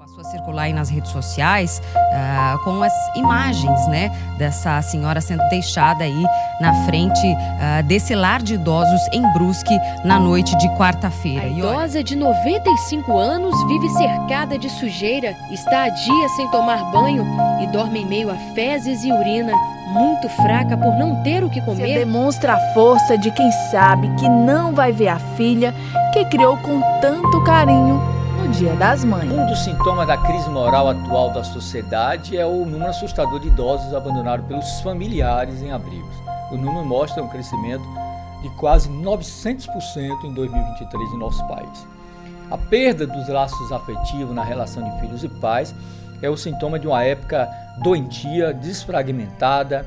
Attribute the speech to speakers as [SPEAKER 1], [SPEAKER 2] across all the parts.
[SPEAKER 1] Passou a circular aí nas redes sociais com as imagens, né, dessa senhora sendo deixada aí na frente desse lar de idosos em Brusque na noite de quarta-feira.
[SPEAKER 2] A idosa de 95 anos vive cercada de sujeira, está há dias sem tomar banho e dorme em meio a fezes e urina, muito fraca por não ter o que comer.
[SPEAKER 3] Você demonstra a força de quem sabe que não vai ver a filha que criou com tanto carinho no Dia das Mães.
[SPEAKER 4] Um dos sintomas da crise moral atual da sociedade é o número assustador de idosos abandonados pelos familiares em abrigos. O número mostra um crescimento de quase 900% em 2023 em nosso país. A perda dos laços afetivos na relação de filhos e pais é o sintoma de uma época doentia, desfragmentada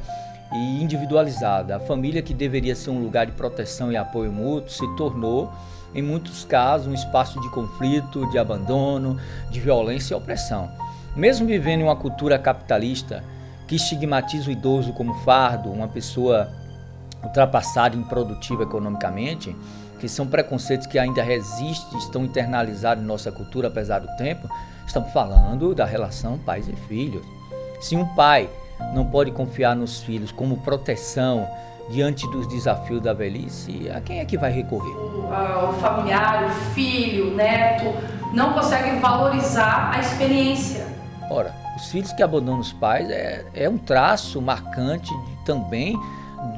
[SPEAKER 4] e individualizada. A família, que deveria ser um lugar de proteção e apoio mútuo, se tornou, em muitos casos, um espaço de conflito, de abandono, de violência e opressão. Mesmo vivendo em uma cultura capitalista que estigmatiza o idoso como fardo, uma pessoa ultrapassada e improdutiva economicamente, que são preconceitos que ainda resistem, estão internalizados em nossa cultura apesar do tempo, estamos falando da relação pais e filhos. Se um pai não pode confiar nos filhos como proteção diante dos desafios da velhice, a quem é que vai recorrer?
[SPEAKER 5] O familiar, o filho, o neto, não conseguem valorizar a experiência.
[SPEAKER 4] Ora, os filhos que abandonam os pais é um traço marcante também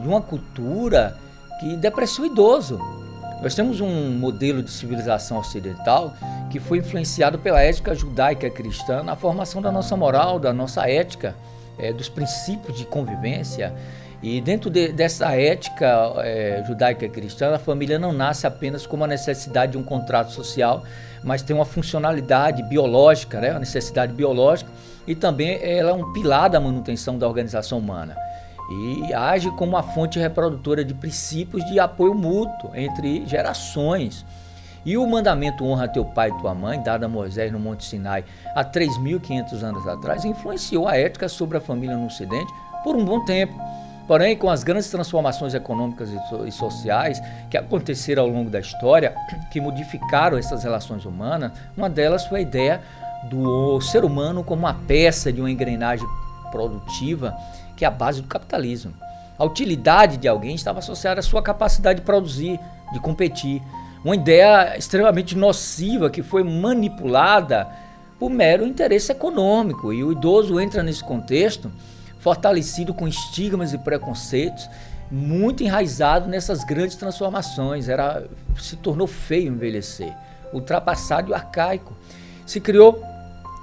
[SPEAKER 4] de uma cultura que deprecia o idoso. Nós temos um modelo de civilização ocidental que foi influenciado pela ética judaica cristã na formação da nossa moral, da nossa ética, dos princípios de convivência. E dentro dessa ética judaica cristã, a família não nasce apenas como a necessidade de um contrato social, mas tem uma funcionalidade biológica, né? Uma necessidade biológica, e também ela é um pilar da manutenção da organização humana. E age como uma fonte reprodutora de princípios de apoio mútuo entre gerações. E o mandamento honra teu pai e tua mãe, dado a Moisés no Monte Sinai há 3.500 anos atrás, influenciou a ética sobre a família no Ocidente por um bom tempo. Porém, com as grandes transformações econômicas e sociais que aconteceram ao longo da história, que modificaram essas relações humanas, uma delas foi a ideia do ser humano como uma peça de uma engrenagem produtiva, que é a base do capitalismo. A utilidade de alguém estava associada à sua capacidade de produzir, de competir. Uma ideia extremamente nociva que foi manipulada por mero interesse econômico. E o idoso entra nesse contexto fortalecido com estigmas e preconceitos, muito enraizado nessas grandes transformações. Se tornou feio envelhecer, ultrapassado e arcaico. Se criou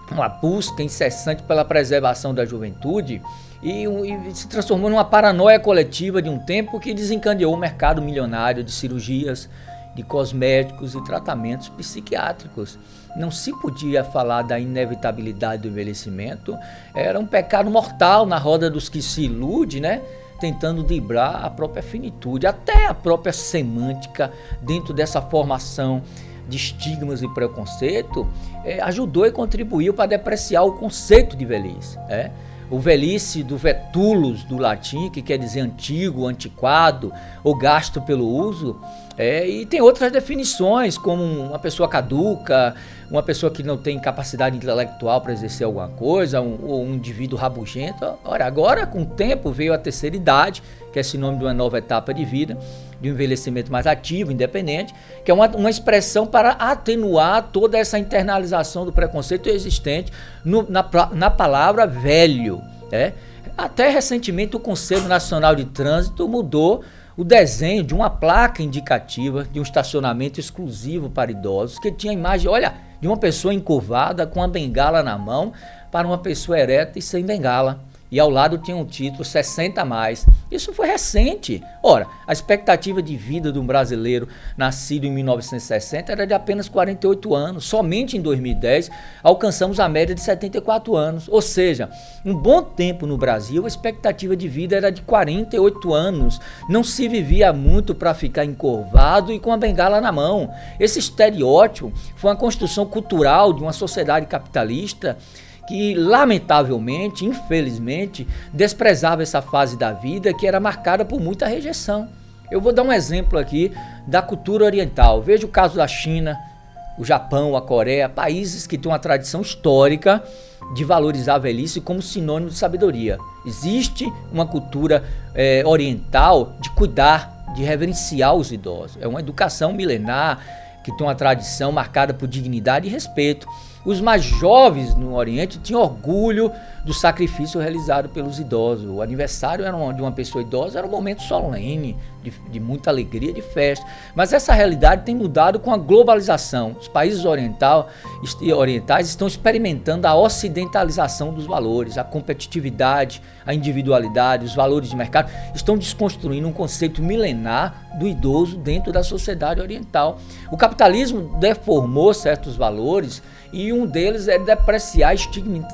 [SPEAKER 4] uma busca incessante pela preservação da juventude e se transformou numa paranoia coletiva de um tempo que desencadeou o mercado milionário de cirurgias, de cosméticos e tratamentos psiquiátricos. Não se podia falar da inevitabilidade do envelhecimento, era um pecado mortal na roda dos que se ilude, né? Tentando driblar a própria finitude, até a própria semântica dentro dessa formação de estigmas e preconceito, ajudou e contribuiu para depreciar o conceito de velhice. O velhice do vetulus, do latim, que quer dizer antigo, antiquado, ou gasto pelo uso, e tem outras definições, como uma pessoa caduca, uma pessoa que não tem capacidade intelectual para exercer alguma coisa, ou um indivíduo rabugento. Ora, agora, com o tempo, veio a terceira idade, que é sinônimo de uma nova etapa de vida, de um envelhecimento mais ativo, independente, que é uma expressão para atenuar toda essa internalização do preconceito existente na palavra velho. Até recentemente o Conselho Nacional de Trânsito mudou o desenho de uma placa indicativa de um estacionamento exclusivo para idosos, que tinha a imagem, de uma pessoa encurvada com a bengala na mão para uma pessoa ereta e sem bengala. E ao lado tinha um título 60 a mais. Isso foi recente. Ora, a expectativa de vida de um brasileiro nascido em 1960 era de apenas 48 anos. Somente em 2010 alcançamos a média de 74 anos. Ou seja, um bom tempo no Brasil a expectativa de vida era de 48 anos. Não se vivia muito para ficar encurvado e com a bengala na mão. Esse estereótipo foi uma construção cultural de uma sociedade capitalista que, lamentavelmente, infelizmente, desprezava essa fase da vida que era marcada por muita rejeição. Eu vou dar um exemplo aqui da cultura oriental. Veja o caso da China, o Japão, a Coreia, países que têm uma tradição histórica de valorizar a velhice como sinônimo de sabedoria. Existe uma cultura oriental de cuidar, de reverenciar os idosos. É uma educação milenar que tem uma tradição marcada por dignidade e respeito. Os mais jovens no Oriente tinham orgulho do sacrifício realizado pelos idosos. O aniversário de uma pessoa idosa era um momento solene, de muita alegria, de festa. Mas essa realidade tem mudado com a globalização. Os países orientais estão experimentando a ocidentalização dos valores, a competitividade, a individualidade, os valores de mercado. Estão desconstruindo um conceito milenar do idoso dentro da sociedade oriental. O capitalismo deformou certos valores e um deles é depreciar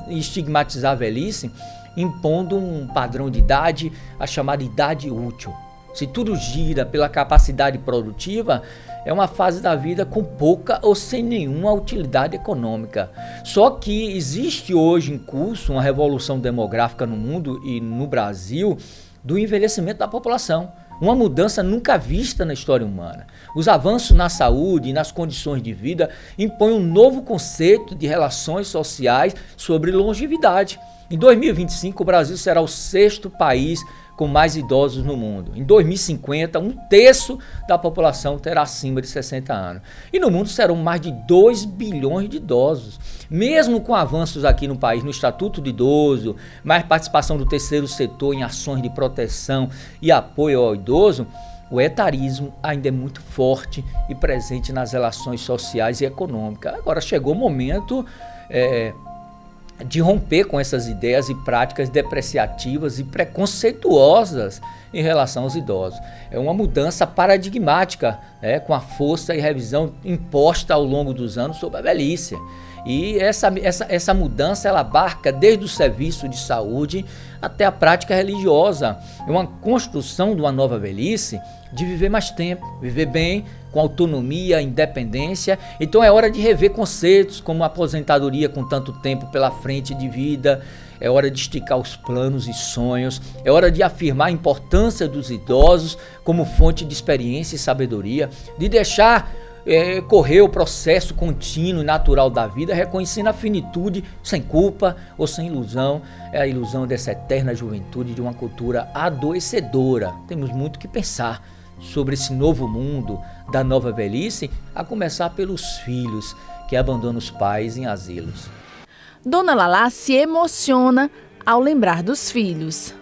[SPEAKER 4] e estigmatizar a velhice, impondo um padrão de idade, a chamada idade útil. Se tudo gira pela capacidade produtiva, é uma fase da vida com pouca ou sem nenhuma utilidade econômica. Só que existe hoje em curso uma revolução demográfica no mundo e no Brasil do envelhecimento da população. Uma mudança nunca vista na história humana. Os avanços na saúde e nas condições de vida impõem um novo conceito de relações sociais sobre longevidade. Em 2025, o Brasil será o 6º país com mais idosos no mundo. Em 2050, 1/3 da população terá acima de 60 anos. E no mundo serão mais de 2 bilhões de idosos. Mesmo com avanços aqui no país, no Estatuto do Idoso, mais participação do terceiro setor em ações de proteção e apoio ao idoso, o etarismo ainda é muito forte e presente nas relações sociais e econômicas. Agora chegou o momento de romper com essas ideias e práticas depreciativas e preconceituosas em relação aos idosos. É uma mudança paradigmática, com a força e revisão imposta ao longo dos anos sobre a velhice. E essa mudança ela abarca desde o serviço de saúde até a prática religiosa. É uma construção de uma nova velhice de viver mais tempo, viver bem, com autonomia, independência. Então é hora de rever conceitos como aposentadoria com tanto tempo pela frente de vida. É hora de esticar os planos e sonhos. É hora de afirmar a importância dos idosos como fonte de experiência e sabedoria, de deixar correr o processo contínuo e natural da vida, reconhecendo a finitude sem culpa ou sem ilusão. É a ilusão dessa eterna juventude de uma cultura adoecedora. Temos muito que pensar sobre esse novo mundo da nova velhice, a começar pelos filhos que abandonam os pais em asilos.
[SPEAKER 3] Dona Lalá se emociona ao lembrar dos filhos.